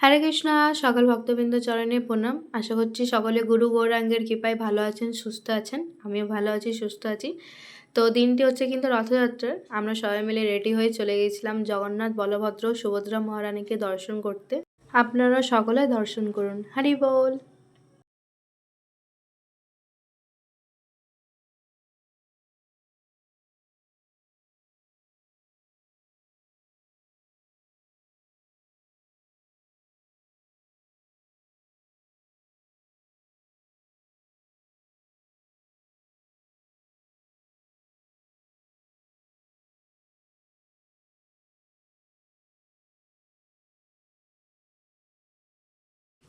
হরে কৃষ্ণা, সকল ভক্তবৃন্দ চরণে প্রণাম। আশা করছি সকলে গুরু গৌরাঙ্গের কৃপায় ভালো আছেন, সুস্থ আছেন। আমিও ভালো আছি, সুস্থ আছি। তো দিনটি হচ্ছে কিন্তু রথযাত্রার। আমরা সবাই মিলে রেডি হয়ে চলে গেছিলাম জগন্নাথ, বলভদ্র, সুভদ্রা মহারানীকে দর্শন করতে। আপনারা সকলে দর্শন করুন। হরি বল।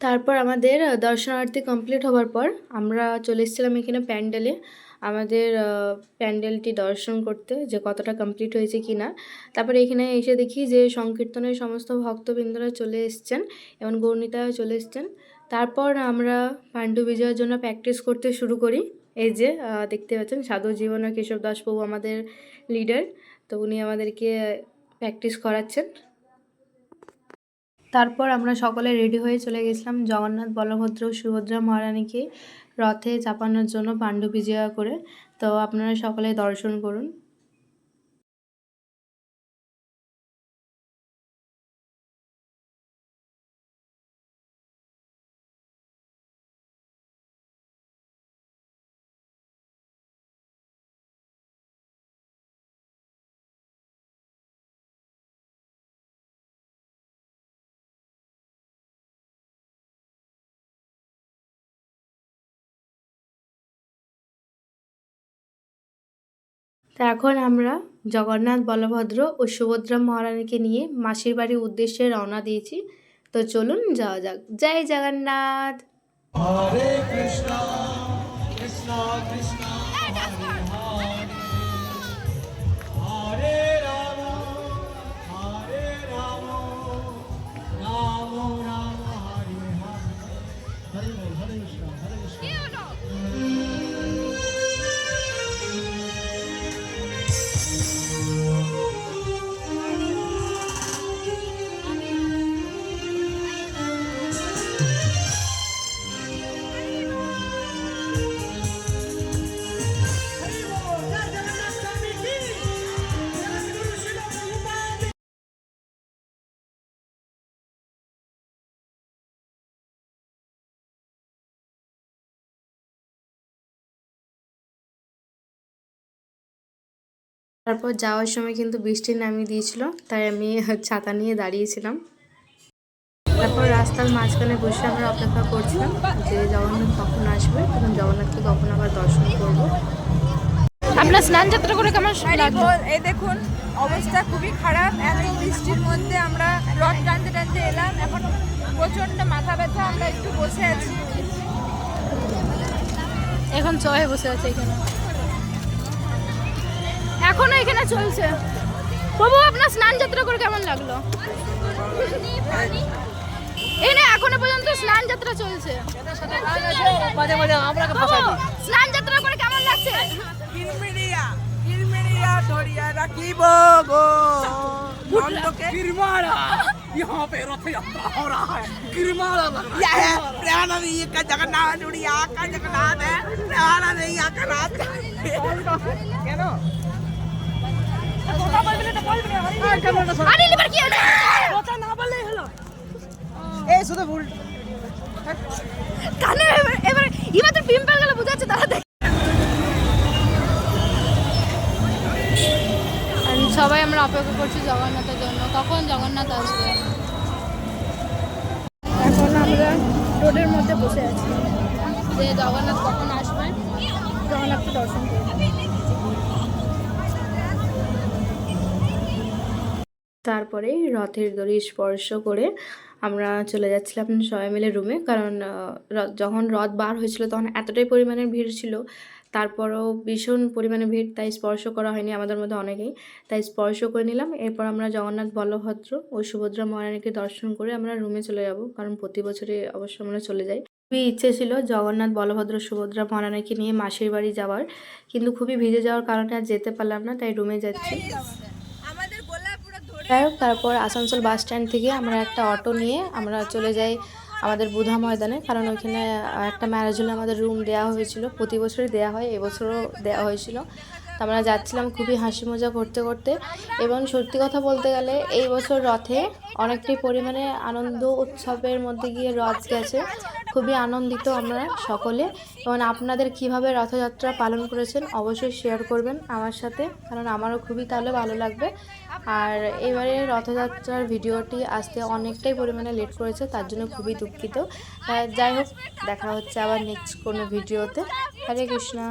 তারপর আমাদের দর্শনার্থী কমপ্লিট হওয়ার পর আমরা চলে এসেছিলাম এখানে প্যান্ডেলে আমাদের প্যান্ডেলটি দর্শন করতে, যে কতটা কমপ্লিট হয়েছে কি না। তারপরে এখানে এসে দেখি যে সংকীর্তনের সমস্ত ভক্তবৃন্দরা চলে এসছেন এবং গৌরনীতায় চলে এসছেন। তারপর আমরা পাণ্ডু বিজয়ের জন্য প্র্যাকটিস করতে শুরু করি। এই যে দেখতে পাচ্ছেন সাধু জীবন ও কেশব দাসবাবু আমাদের লিডার, তো উনি আমাদেরকে প্র্যাকটিস করাচ্ছেন। তারপর আমরা সকলে রেডি হয়ে চলে গেছিলাম জগন্নাথ, বলভদ্র, সুভদ্রা মহারানীকে রথে চাপানোর জন্য পাণ্ডু বিজয়া করে। তো আপনারা সকলে দর্শন করুন। তা এখন আমরা জগন্নাথ, বলভদ্র ও সুভদ্রা মহারানীকে নিয়ে মাসির বাড়ির উদ্দেশ্যে রওনা দিয়েছি। তো চলুন যাওয়া যাক। জয় জগন্নাথ। হরে কৃষ্ণ কৃষ্ণ কৃষ্ণ হরে হরে, হরে রাম হরে রাম, রাম রাম হরে হরে। হরে বল, হরে কৃষ্ণ হরে কৃষ্ণ। তারপর যাওয়ার সময় কিন্তু বৃষ্টি নামিয়ে দিয়েছিল, তাই আমি ছাতা নিয়ে দাঁড়িয়েছিলাম। তারপর রাস্তার মাঝখানে বসে আমরা অপেক্ষা করছিলাম যে জগন্নাথ কখন আসবে এবং জগন্নাথকে কখন আবার দর্শন করব। আপনার স্নান যাত্রা করে কেমন লাগলো? এই দেখুন অবস্থা খুবই খারাপ, এত বৃষ্টির মধ্যে আমরা রথ টানতে টানতে এলাম, এখন প্রচন্ড মাথা ব্যথা, আমরা একটু বসে আছি। এখন চয়ে বসে আছে এখানে, এখনো এখানে চলছে। প্রভু, আপনার স্নান যাত্রা করে কেমন লাগলো? এই না, এখনো পর্যন্ত স্নান যাত্রা চলছে। স্নান যাত্রা করে কেমন লাগছে? ধরিয়া রাখিব গো নন্দকে। यहाँ पे रथ यात्रा हो रहा है, गिरमाला लग रहा है। यह है प्राणवीर का जगन्नाथ, उड़िया का जगन्नाथ है, प्राणवीर का रात। কেন কথা বলবি না? বলবি না। আরে লিভার কি আছে? কথা না বললেই হলো। এই শুধু ভুল কানে এবার ইমাত্র পিম্পল গেল বুঝাচ্ছে তারা দেখ। সবাই আমরা অপেক্ষা করছি জগন্নাথের জন্য, কখন জগন্নাথ আসবে। এখন আমরা রোডের মধ্যে বসে আছি যে জগন্নাথ কখন আসবে, জগন্নাথকে দর্শন করব। তারপরে রথের দড়ি স্পর্শ করে আমরা চলে যাচ্ছিলাম সবাই মিলে রুমে, কারণ যখন রথ বার হয়েছিল তখন এতটাই পরিমাণের ভিড় ছিল, তারপরও ভীষণ পরিমাণে ভিড়, তাই স্পর্শ করা হয়নি আমাদের মধ্যে অনেকেই, তাই স্পর্শ করে নিলাম। এরপর আমরা জগন্নাথ, বলভদ্র ও সুভদ্রা মহারানীকে দর্শন করে আমরা রুমে চলে যাব, কারণ প্রতি বছরই অবশ্য আমরা চলে যাই। খুবই ইচ্ছে ছিল জগন্নাথ, বলভদ্র, সুভদ্রা মহারানীকে নিয়ে মাসির বাড়ি যাওয়ার, কিন্তু খুবই ভিজে যাওয়ার কারণে আর যেতে পারলাম না, তাই রুমে যাচ্ছি। আমাদের গোলা পুরো যাই হোক, তারপর আসানসোল বাস স্ট্যান্ড থেকে আমরা একটা অটো নিয়ে আমরা চলে যাই আমাদের বুধা ময়দানে, কারণ ওইখানে একটা ম্যারেজ হলে আমাদের রুম দেওয়া হয়েছিল, প্রতি বছরই দেওয়া হয়, এবছরও দেওয়া হয়েছিল। তো আমরা যাচ্ছিলাম খুবই হাসি মজা করতে করতে, এবং সত্যি কথা বলতে গেলে এই বছর রথে অনেকটাই পরিমাণে আনন্দ উৎসবের মধ্যে গিয়ে রথ গেছে। খুবই আনন্দিত আমরা সকলে, এবং আপনাদের কিভাবে রথযাত্রা পালন করেছেন অবশ্যই শেয়ার করবেন আমার সাথে, কারণ আমারও খুবই তাহলে ভালো লাগবে। আর এবারে রথযাত্রার ভিডিওটি আসতে অনেকটাই পরিমাণে লেট করেছে, তার জন্য খুবই দুঃখিত। যাই হোক, দেখা হচ্ছে আবার নেক্সট কোনো ভিডিওতে। হরে কৃষ্ণা।